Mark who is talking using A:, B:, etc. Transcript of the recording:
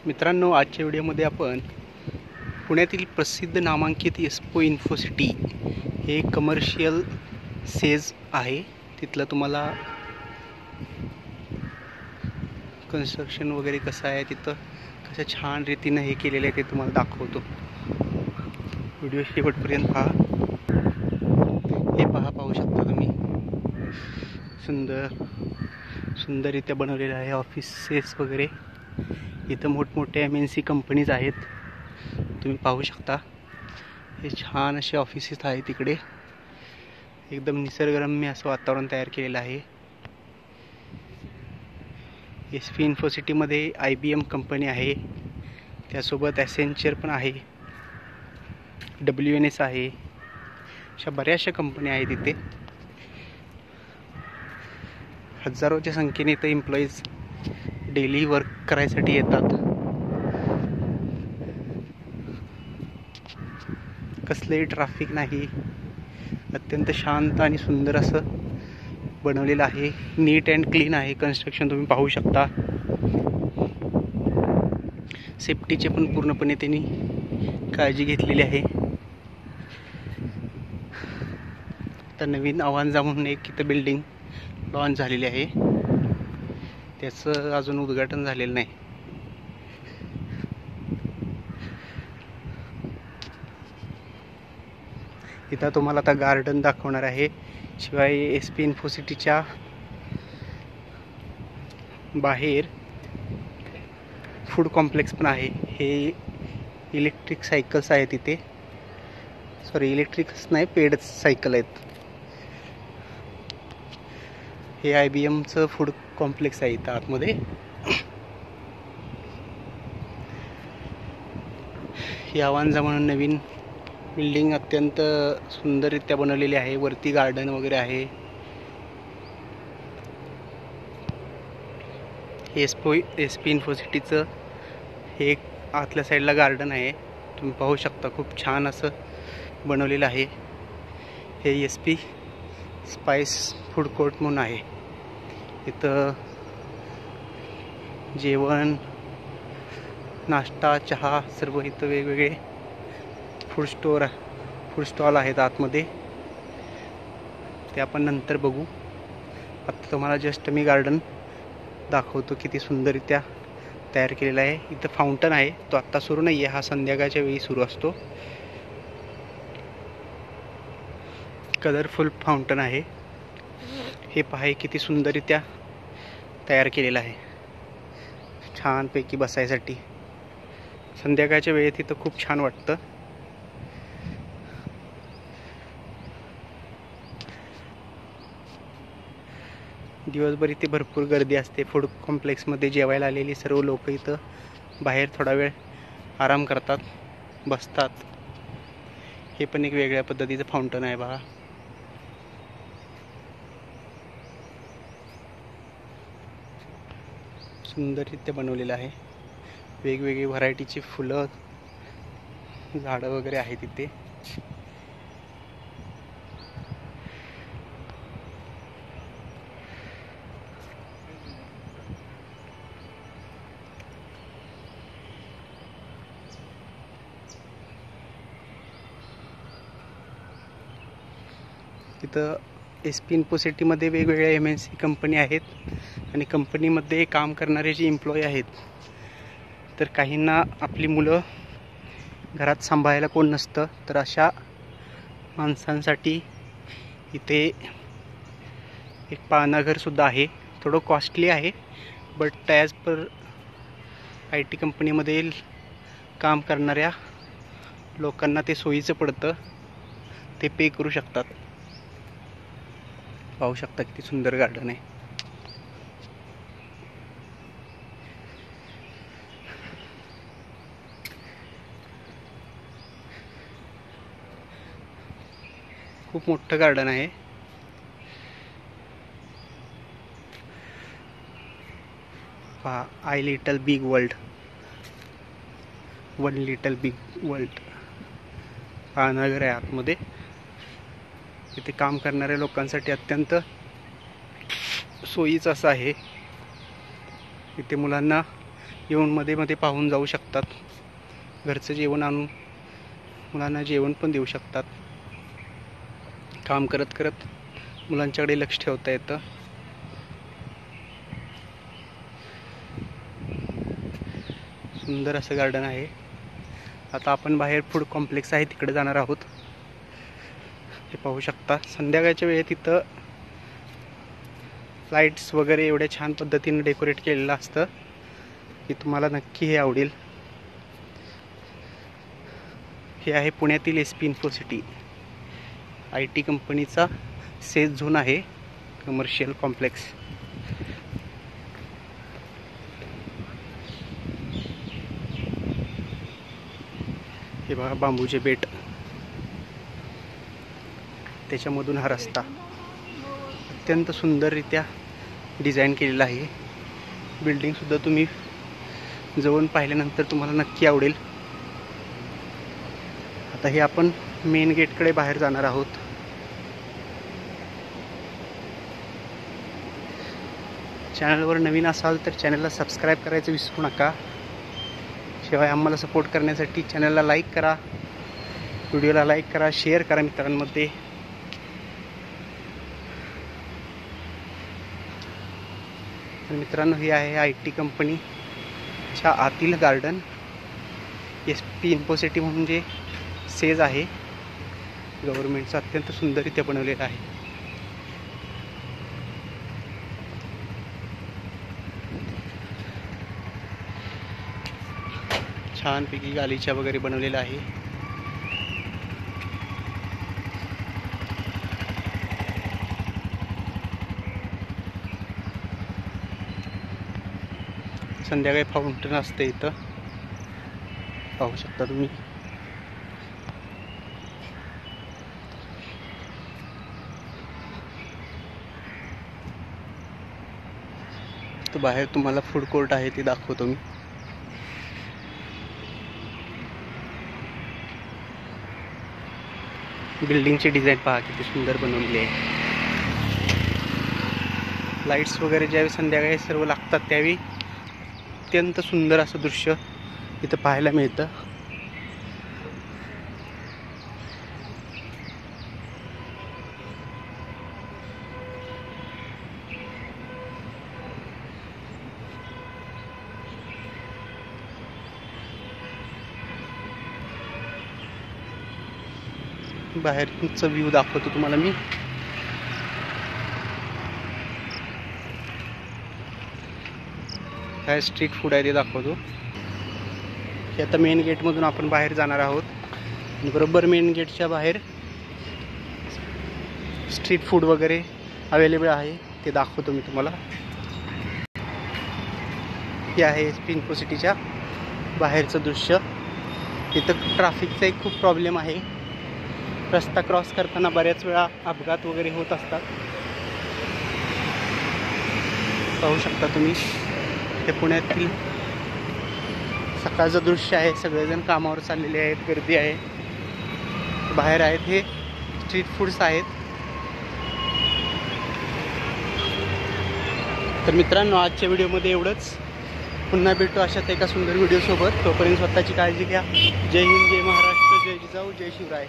A: मित्रांनो, आजच्या व्हिडिओमध्ये आपण पुण्यातील प्रसिद्ध नामांकित एस्पो इन्फोसिटी हे कमर्शियल सेज आहे, तिथलं तुम्हाला कन्स्ट्रक्शन वगैरे कसं आहे, तिथं कसं छान रीतीनं हे केलेलं आहे ते तुम्हाला दाखवतो. व्हिडिओ शेवटपर्यंत पहा. हे पाहू शकता तुम्ही, सुंदररित्या बनवलेलं आहे ऑफिसेस वगैरे. इथं मोठमोठे MNC कंपनीज आहेत, तुम्ही पाहू शकता. हे छान असे ऑफिसेस आहेत तिकडे. एकदम निसर्गरम्य असं वातावरण तयार केलेलं आहे. SP इन्फोसिटीमध्ये IBM कंपनी आहे, त्यासोबत ॲसेंचर पण आहे, WNS आहे, अशा बऱ्याचशा कंपन्या आहेत तिथे. हजारोच्या संख्येने इथं एम्प्लॉईज डेली वर्क करायसाठी येतात. कसलेही ट्रॅफिक नाही, अत्यंत शांत आणि सुंदर असं बनवलेलं आहे. नीट अँड क्लीन आहे कन्स्ट्रक्शन, तुम्ही पाहू शकता. सेफ्टीचे पण पूर्णपणे त्यांनी काळजी घेतलेली आहे. तर नवीन अवांजा म्हणून एक इथं बिल्डिंग लॉन्च झालेली आहे, त्याचं अजून उद्घाटन झालेलं नाही. इथं तुम्हाला आता गार्डन दाखवणार आहे. शिवाय SP इन्फोसिटीच्या बाहेर फूड कॉम्प्लेक्स पण आहे. हे इलेक्ट्रिक सायकल्स आहेत तिथे, इलेक्ट्रिकच नाही, पेड सायकल आहेत. हे IBMचं फूड कॉम्प्लेक्स आहे इथं आतमध्ये. ही अवांजा म्हणून नवीन बिल्डिंग अत्यंत सुंदररित्या बनवलेली आहे. वरती गार्डन वगैरे आहे. SP इन्फोसिटीचं हे एक आतल्या साईडला गार्डन आहे, तुम्ही पाहू शकता. खूप छान असं बनवलेलं आहे. हे SP स्पाइस फूड कोर्ट म्हणून आहे. इथं जेवण, नाश्ता, चहा सर्व इथं वेगवेगळे फूड स्टॉल आहेत आतमध्ये. ते आपण नंतर बघू. आता तुम्हाला जस्ट मी गार्डन दाखवतो, किती सुंदररित्या तयार केलेला आहे. इथं फाउंटन आहे, तो आत्ता सुरू नाही आहे, हा संध्याकाळच्या वेळी सुरू असतो. कलरफुल फाउंटन आहे. हे पहा किती सुंदररित्या तयार केलेलं आहे, छानपैकी बसायसाठी. संध्याकाळच्या वेळेत इथं खूप छान वाटतं. दिवसभर इथे भरपूर गर्दी असते. फूड कॉम्प्लेक्समध्ये जेवायला आलेली सर्व लोक इथं बाहेर थोडा वेळ आराम करतात, बसतात. हे पण एक वेगळ्या पद्धतीचं फाउंटन आहे बघा. सुंदररित्या बनवलेलं आहे. वेगवेगळी व्हरायटीची फुलं, झाडं वगैरे आहेत तिथे. तिथं SP इन्फोसिटीमध्ये वेगवेगळ्या MNC कंपनी आहेत, आणि कंपनीमध्ये काम करणारे जे एम्प्लॉई आहेत, तर काहींना आपली मुलं घरात सांभाळायला कोण नसतं, तर अशा माणसांसाठी इथे एक पाळणाघरसुद्धा आहे. थोडं कॉस्टली आहे, बट ॲज पर IT कंपनीमध्ये काम करणाऱ्या लोकांना ते सोयीचं पडतं, ते पे करू शकतात. पाहू शकता किती सुंदर गार्डन आहे. खूप मोठं गार्डन आहे. पहा, I little big world, one little big world पाळणाघर आहे आतमध्ये. इथे काम करणाऱ्या लोकांसाठी अत्यंत सोयीचं असं आहे. इथे मुलांना येऊन मध्ये मध्ये पाहून जाऊ शकतात. घरचं जेवण आणून मुलांना जेवण पण देऊ शकतात. काम करत करत मुलांच्याकडे लक्ष ठेवता येतं. सुंदर असं गार्डन आहे. आता आपण बाहेर फूड कॉम्प्लेक्स आहे तिकडे जाणार आहोत. हे पाहू शकता संध्याकाळच्या वेळेत इथं लाईट्स वगैरे एवढ्या छान पद्धतीने डेकोरेट केलेलं असतं की तुम्हाला नक्की हे आवडेल. हे आहे पुण्यातील SP इन्फोसिटी IT कंपनीचा सेल झोन आहे, कमर्शियल कॉम्प्लेक्स. हे बघा बांबूचे बेट, त्याच्यामधून हा रस्ता अत्यंत सुंदररित्या डिझाईन केलेला आहे. बिल्डिंगसुद्धा तुम्ही जवळून पाहिल्यानंतर तुम्हाला नक्की आवडेल. आता हे आपण मेन गेटकडे बाहेर जाणार आहोत. चॅनलवर नवीन असाल तर चॅनलला सबस्क्राईब करायचं विसरू नका. शिवाय आम्हाला सपोर्ट करण्यासाठी चॅनलला लाईक करा, व्हिडिओला लाईक करा, शेअर करा मित्रांमध्ये. मित्रांनो, हे आहे IT कंपनीच्या आतील गार्डन. SP इन्फोसिटी म्हणजे सेज आहे गव्हर्नमेंटचा, अत्यंत सुंदररित्या बनवलेला आहे. छानपैकी गालीचा वगैरे बनवलेला आहे. संध्याकाळी फाउंटन असते इथं, पाहू शकता तुम्ही. तर बाहेर तुम्हाला फूड कोर्ट आहे ते दाखवतो मी. बिल्डिंगची डिझाईन पहा किती सुंदर बनवलेली आहे. लाईट्स वगैरे ज्यावेळी संध्याकाळी सर्व लागतात त्यावेळी अत्यंत सुंदर असं दृश्य इथं पाहायला मिळतं. बाहेरचा व्ह्यू दाखवतो तुम्हाला मी. काय स्ट्रीट फूड आहे ते दाखवतो. हे आता मेन गेटमधून आपण बाहेर जाणार आहोत. बरोबर मेन गेटच्या बाहेर स्ट्रीट फूड वगैरे अवेलेबल आहे ते दाखवतो मी तुम्हाला. हे आहे SP इन्फोसिटीच्या बाहेरचं दृश्य. इथं ट्रॅफिकचा एक खूप प्रॉब्लेम आहे. रस्ता क्रॉस करताना बऱ्याच वेळा अपघात वगैरे होत असतात. पाहू शकता तुम्ही, हे पुण्यातील सकाळचं दृश्य आहे. सगळेजण कामावर चाललेले आहेत, गर्दी आहे. बाहेर आहेत हे स्ट्रीट फूड्स आहेत. तर मित्रांनो, आजच्या व्हिडिओमध्ये एवढंच. पुन्हा भेटू अशाच एका सुंदर व्हिडिओसोबत. तोपर्यंत स्वतःची काळजी घ्या. जय हिंद, जय महाराष्ट्र, जय जिजाऊ, जय शिवराय.